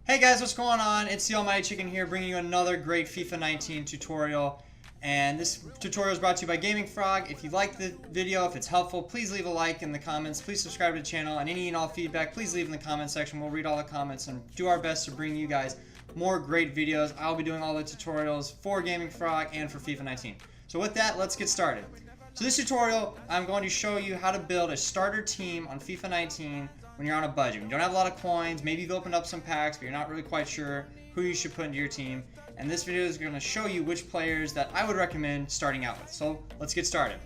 Hey guys, what's going on? It's the Almighty Chicken here, bringing you another great FIFA 19 tutorial. And this tutorial is brought to you by Gaming Frog. If you like the video, if it's helpful, please leave a like in the comments. Please subscribe to the channel, and any and all feedback, please leave in the comment section. We'll read all the comments and do our best to bring you guys more great videos. I'll be doing all the tutorials for Gaming Frog and for FIFA 19. So with that, let's get started. So this tutorial, I'm going to show you how to build a starter team on FIFA 19 when you're on a budget. When you don't have a lot of coins, maybe you've opened up some packs, but you're not really quite sure who you should put into your team. And this video is going to show you which players that I would recommend starting out with. So let's get started.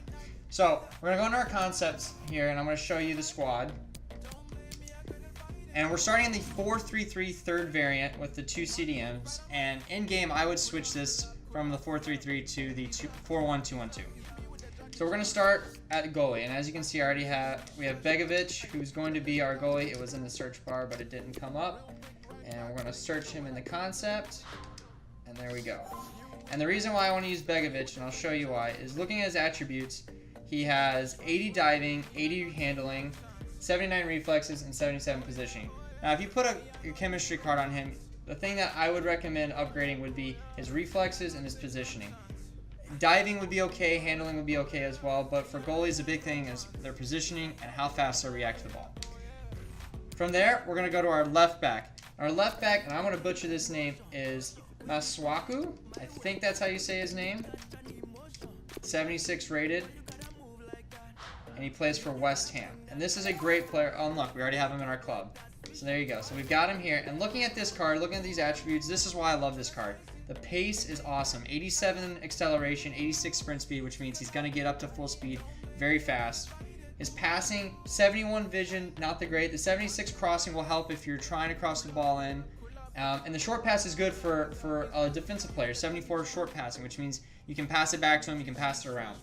So we're going to go into our concepts here, and I'm going to show you the squad. And we're starting in the 4-3-3 third variant with the two CDMs. And in game, I would switch this from the 4-3-3 to the 4-1-2-1-2. So we're going to start at goalie, and as you can see, we have Begovic, who's going to be our goalie. It was in the search bar, but it didn't come up. And we're going to search him in the concept, and there we go. And the reason why I want to use Begovic, and I'll show you why, is looking at his attributes. He has 80 diving, 80 handling, 79 reflexes, and 77 positioning. Now, if you put your chemistry card on him, the thing that I would recommend upgrading would be his reflexes and his positioning. Diving would be okay, handling would be okay as well, but for goalies, the big thing is their positioning and how fast they react to the ball. From there, we're going to go to our left back. Our left back, and I'm going to butcher this name, is Maswaku. I think that's how you say his name. 76 rated. And he plays for West Ham. And this is a great player. Oh, look, we already have him in our club. So there you go. So we've got him here. And looking at this card, looking at these attributes, this is why I love this card. The pace is awesome. 87 acceleration, 86 sprint speed, which means he's going to get up to full speed very fast. His passing, 71 vision, not the great. The 76 crossing will help if you're trying to cross the ball in. And the short pass is good for a defensive player. 74 short passing, which means you can pass it back to him, you can pass it around.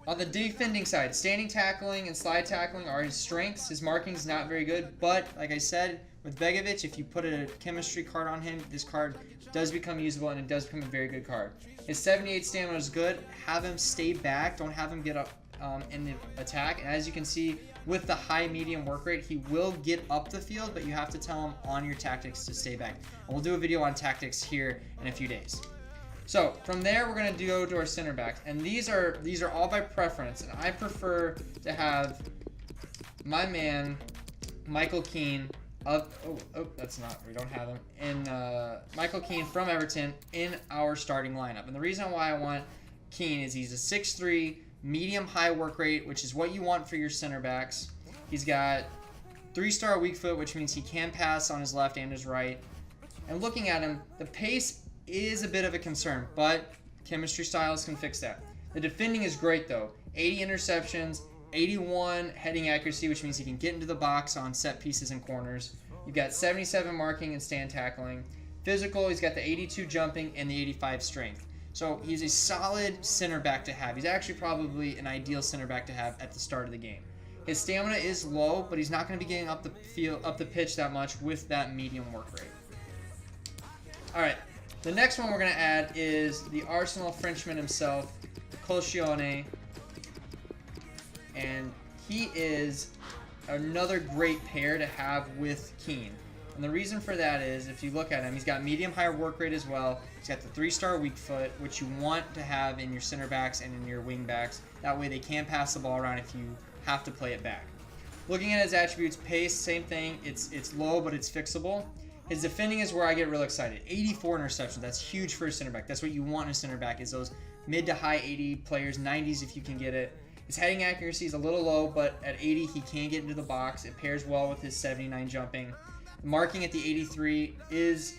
On the defending side, standing tackling and slide tackling are his strengths. His marking is not very good, but like I said, with Begovic, if you put a chemistry card on him, this card does become usable and it does become a very good card. His 78 stamina is good. Have him stay back. Don't have him get up in the attack. And as you can see, with the high medium work rate, he will get up the field, but you have to tell him on your tactics to stay back. And we'll do a video on tactics here in a few days. So from there, we're going to go to our center backs, and these are all by preference. And I prefer to have my man Michael Keane. That's not. We don't have him in Michael Keane from Everton in our starting lineup. And the reason why I want Keane is he's a 6'3", medium-high work rate, which is what you want for your center backs. He's got 3-star weak foot, which means he can pass on his left and his right. And looking at him, the pace is a bit of a concern, but chemistry styles can fix that. The defending is great though. 80 interceptions, 81 heading accuracy, which means he can get into the box on set pieces and corners. You've got 77 marking and stand tackling. Physical, he's got the 82 jumping and the 85 strength. So he's a solid center back to have. He's actually probably an ideal center back to have at the start of the game. His stamina is low, but he's not going to be getting up the pitch that much with that medium work rate. All right. The next one we're going to add is the Arsenal Frenchman himself, Colchione. And he is another great pair to have with Keane. And the reason for that is, if you look at him, he's got medium-high work rate as well. He's got the 3-star weak foot, which you want to have in your center backs and in your wing backs. That way they can pass the ball around if you have to play it back. Looking at his attributes, pace, same thing. It's low, but it's fixable. His defending is where I get real excited. 84 interceptions. That's huge for a center back. That's what you want in a center back, is those mid to high 80 players, 90s if you can get it. His heading accuracy is a little low, but at 80 he can get into the box. It pairs well with his 79 jumping. Marking at the 83 is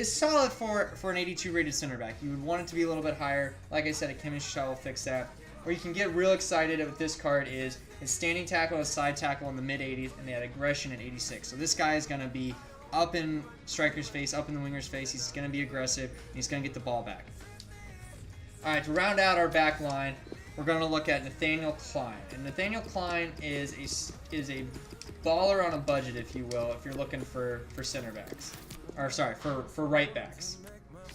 solid for an 82 rated center back. You would want it to be a little bit higher. Like I said, a chemistry shot will fix that. Where you can get real excited with this card is his standing tackle, his side tackle in the mid 80s, and they had aggression at 86. So this guy is going to be up in striker's face, up in the winger's face. He's going to be aggressive, and he's going to get the ball back. All right, to round out our back line, we're going to look at Nathaniel Chalobah. And Nathaniel Chalobah is a baller on a budget, if you will, if you're looking for center backs. Or, sorry, for right backs.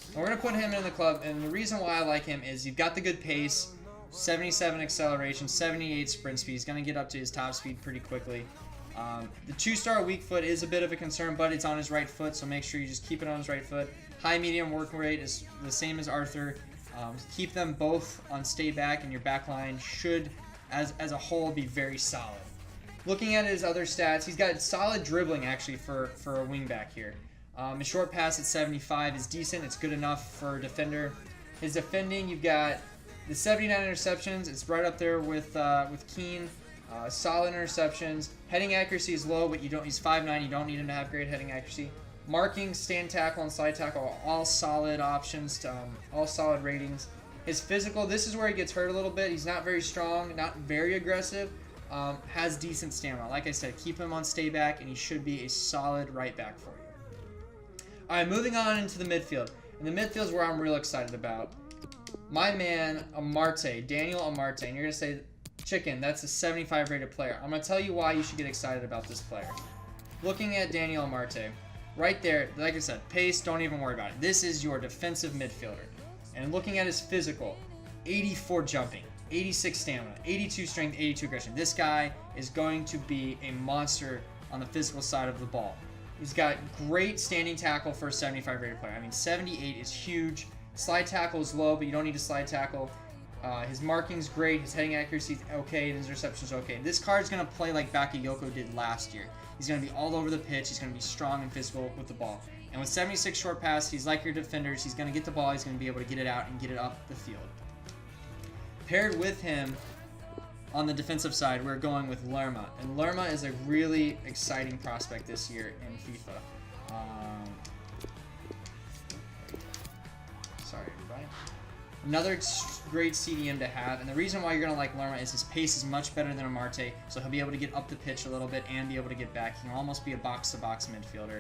And we're going to put him in the club, and the reason why I like him is you've got the good pace, 77 acceleration, 78 sprint speed. He's going to get up to his top speed pretty quickly. The 2-star weak foot is a bit of a concern, but it's on his right foot, so make sure you just keep it on his right foot. High medium work rate is the same as Arthur. Keep them both on stay back, and your back line should, as a whole, be very solid. Looking at his other stats, he's got solid dribbling actually for a wingback here. His short pass at 75 is decent. It's good enough for a defender. His defending, you've got the 79 interceptions. It's right up there with Keane. Solid interceptions. Heading accuracy is low, but he's 5'9". You don't need him to have great heading accuracy. Marking, stand tackle, and slide tackle are all solid options, all solid ratings. His physical, this is where he gets hurt a little bit. He's not very strong, not very aggressive. Has decent stamina. Like I said, keep him on stay back, and he should be a solid right back for you. All right, moving on into the midfield. And the midfield is where I'm real excited about. My man, Amarte, Daniel Amarte. And you're going to say, Chicken, that's a 75 rated player. I'm going to tell you why you should get excited about this player. Looking at Daniel Amarte, right there, like I said, pace, don't even worry about it. This is your defensive midfielder. And looking at his physical, 84 jumping, 86 stamina, 82 strength, 82 aggression. This guy is going to be a monster on the physical side of the ball. He's got great standing tackle for a 75 rated player. I mean, 78 is huge. Slide tackle is low, but you don't need to slide tackle. His marking's great. His heading accuracy is okay. His interception's okay. This card's going to play like Bakayoko did last year. He's going to be all over the pitch. He's going to be strong and physical with the ball. And with 76 short pass, he's like your defenders. He's going to get the ball. He's going to be able to get it out and get it up the field. Paired with him on the defensive side, we're going with Lara. And Lara is a really exciting prospect this year in FIFA. Sorry, everybody. Another great CDM to have, and the reason why you're going to like Lara is his pace is much better than Amarte, so he'll be able to get up the pitch a little bit and be able to get back. He can almost be a box-to-box midfielder.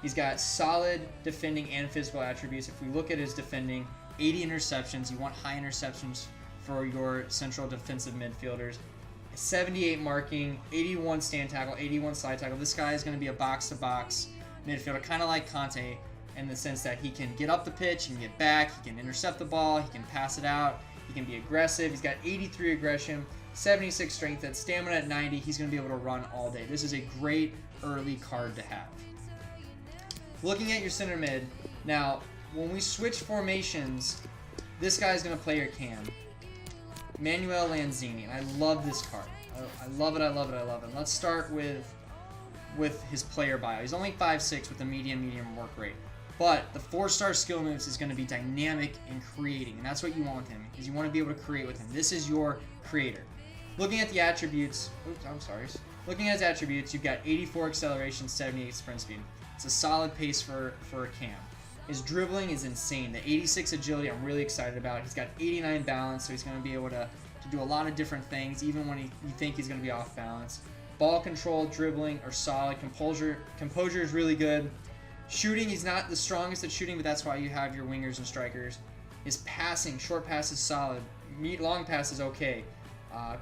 He's got solid defending and physical attributes. If we look at his defending, 80 interceptions. You want high interceptions for your central defensive midfielders. 78 marking, 81 stand tackle, 81 slide tackle. This guy is going to be a box-to-box midfielder, kind of like Conte, in the sense that he can get up the pitch, he can get back, he can intercept the ball, he can pass it out, he can be aggressive. He's got 83 aggression, 76 strength, that stamina at 90. He's going to be able to run all day. This is a great early card to have. Looking at your center mid, now, when we switch formations, this guy's going to play your cam. Manuel Lanzini, and I love this card. I love it, I love it, I love it. Let's start with his player bio. He's only 5'6" with a medium work rate. But the 4-star skill moves is going to be dynamic and creating, and that's what you want with him, because you want to be able to create with him. This is your creator. Looking at the attributes, Looking at his attributes, you've got 84 acceleration, 78 sprint speed. It's a solid pace for a cam. His dribbling is insane. The 86 agility I'm really excited about. He's got 89 balance, so he's going to be able to do a lot of different things, even when you think he's going to be off balance. Ball control, dribbling are solid. Composure is really good. Shooting, he's not the strongest at shooting, but that's why you have your wingers and strikers. His passing, short pass is solid. Long pass is okay.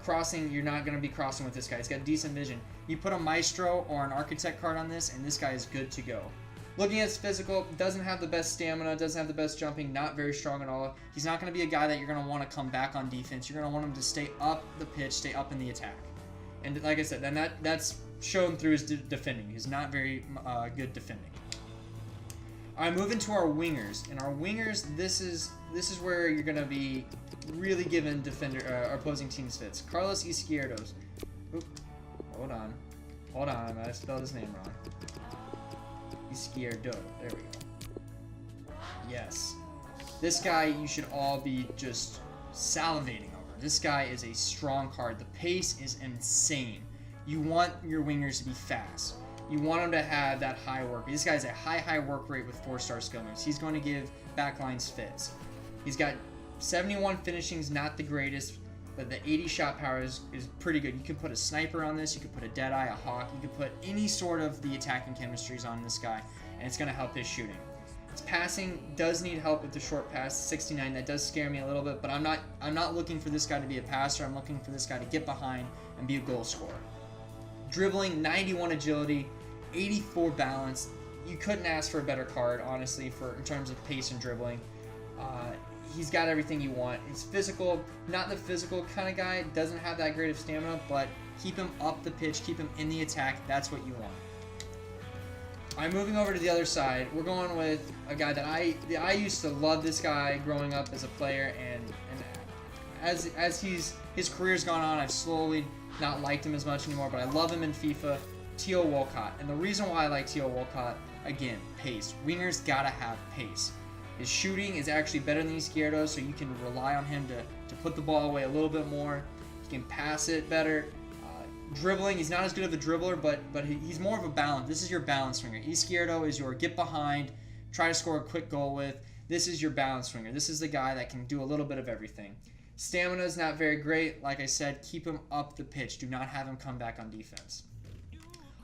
Crossing, you're not going to be crossing with this guy. He's got decent vision. You put a Maestro or an Architect card on this, and this guy is good to go. Looking at his physical, doesn't have the best stamina, doesn't have the best jumping, not very strong at all. He's not going to be a guy that you're going to want to come back on defense. You're going to want him to stay up the pitch, stay up in the attack. And like I said, then that's shown through his defending. He's not very good defending. All right, moving to our wingers. And our wingers, this is where you're going to be really giving opposing teams fits. Carlos Izquierdos. Oop, hold on, I might have spelled his name wrong. Izquierdo. There we go. Yes. This guy you should all be just salivating over. This guy is a strong card. The pace is insane. You want your wingers to be fast. You want him to have that high work rate. This guy's a high work rate with 4-star skill moves. He's going to give backlines fits. He's got 71 finishings, not the greatest, but the 80 shot power is pretty good. You can put a sniper on this. You can put a Deadeye, a Hawk. You can put any sort of the attacking chemistries on this guy, and it's going to help his shooting. His passing does need help with the short pass, 69. That does scare me a little bit, but I'm not looking for this guy to be a passer. I'm looking for this guy to get behind and be a goal scorer. Dribbling, 91 agility, 84 balance. You couldn't ask for a better card, honestly, in terms of pace and dribbling. He's got everything you want. He's physical, not the physical kind of guy. Doesn't have that great of stamina, but Keep him up the pitch. Keep him in the attack. That's what you want. All right, moving over to the other side, we're going with a guy that I used to love this guy growing up as a player, and as his career's gone on, I've slowly not liked him as much anymore, but I love him in FIFA, Theo Walcott. And the reason why I like Theo Walcott, again, pace. Wingers gotta have pace. His shooting is actually better than Izquierdo, so you can rely on him to put the ball away a little bit more. He can pass it better. Dribbling, he's not as good of a dribbler, but he's more of a balance. This is your balance winger. Izquierdo is your get behind, try to score a quick goal with. This is your balance winger. This is the guy that can do a little bit of everything. Stamina is not very great. Like I said, keep him up the pitch. Do not have him come back on defense.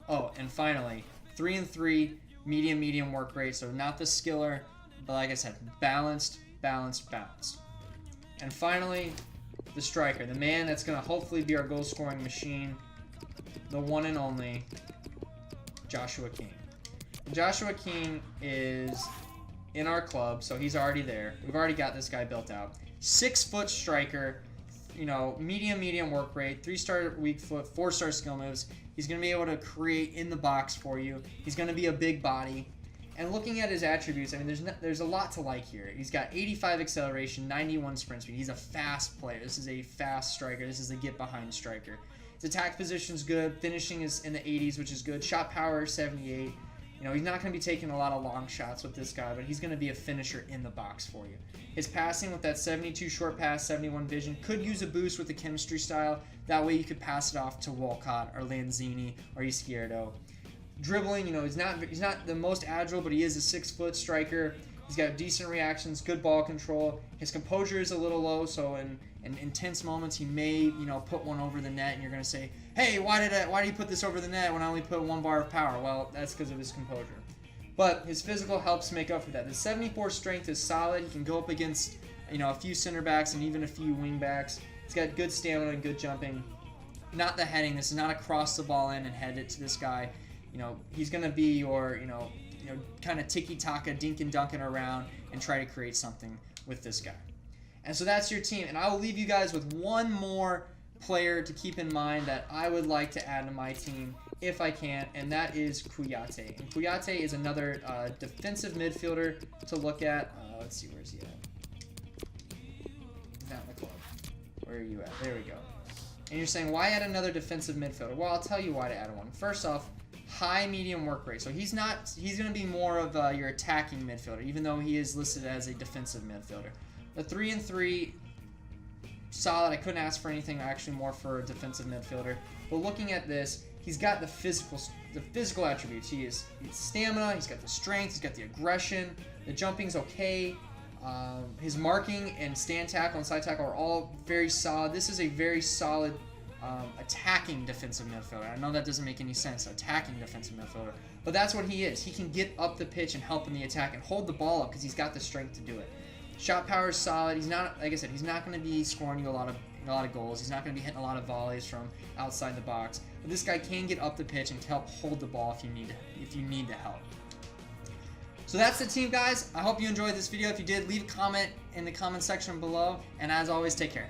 Oh, and finally, 3-3, medium work rate. So not the skiller, but like I said, balanced. And finally, the striker, the man that's going to hopefully be our goal scoring machine, the one and only Joshua Keane. Joshua Keane is in our club, so he's already there. We've already got this guy built out. 6-foot striker, you know, medium work rate, 3-star weak foot, 4-star skill moves. He's going to be able to create in the box for you. He's going to be a big body. And looking at his attributes, I mean, there's a lot to like here. He's got 85 acceleration, 91 sprint speed. He's a fast player. This is a fast striker. This is a get-behind striker. His attack position's good. Finishing is in the 80s, which is good. Shot power, 78. You know, he's not going to be taking a lot of long shots with this guy, but he's going to be a finisher in the box for you. His passing with that 72 short pass, 71 vision, could use a boost with the chemistry style. That way you could pass it off to Walcott or Lanzini or Izquierdo. Dribbling, you know, he's not the most agile, but he is a 6-foot striker. He's got decent reactions, good ball control. His composure is a little low, so in intense moments he may, you know, put one over the net, and you're gonna say, "Hey, why did you put this over the net when I only put 1 bar of power?" Well, that's because of his composure. But his physical helps make up for that. The 74 strength is solid. He can go up against, you know, a few center backs and even a few wing backs. He's got good stamina and good jumping. Not the heading. This is not a cross the ball in and head it to this guy. You know, he's going to be your, you know, kind of tiki-taka, dink and dunking around and try to create something with this guy. And so that's your team. And I will leave you guys with one more player to keep in mind that I would like to add to my team if I can, and that is Yatta. And Yatta is another defensive midfielder to look at. Let's see, where's he at? He's not in the club. Where are you at? There we go. And you're saying, why add another defensive midfielder? Well, I'll tell you why to add one. First off, high medium work rate. So he's going to be more of your attacking midfielder, even though he is listed as a defensive midfielder. The 3-3, solid. I couldn't ask for anything actually more for a defensive midfielder. But looking at this, he's got the physical attributes. He's stamina, he's got the strength, he's got the aggression, the jumping's okay. His marking and stand tackle and side tackle are all very solid. This is a very solid attacking defensive midfielder. I know that doesn't make any sense, attacking defensive midfielder, but that's what he is. He can get up the pitch and help in the attack and hold the ball up because he's got the strength to do it. Shot power is solid. He's not, like I said, he's not going to be scoring you a lot of goals. He's not going to be hitting a lot of volleys from outside the box. But this guy can get up the pitch and help hold the ball if you need the help. So that's the team, guys. I hope you enjoyed this video. If you did, leave a comment in the comment section below. And as always, take care.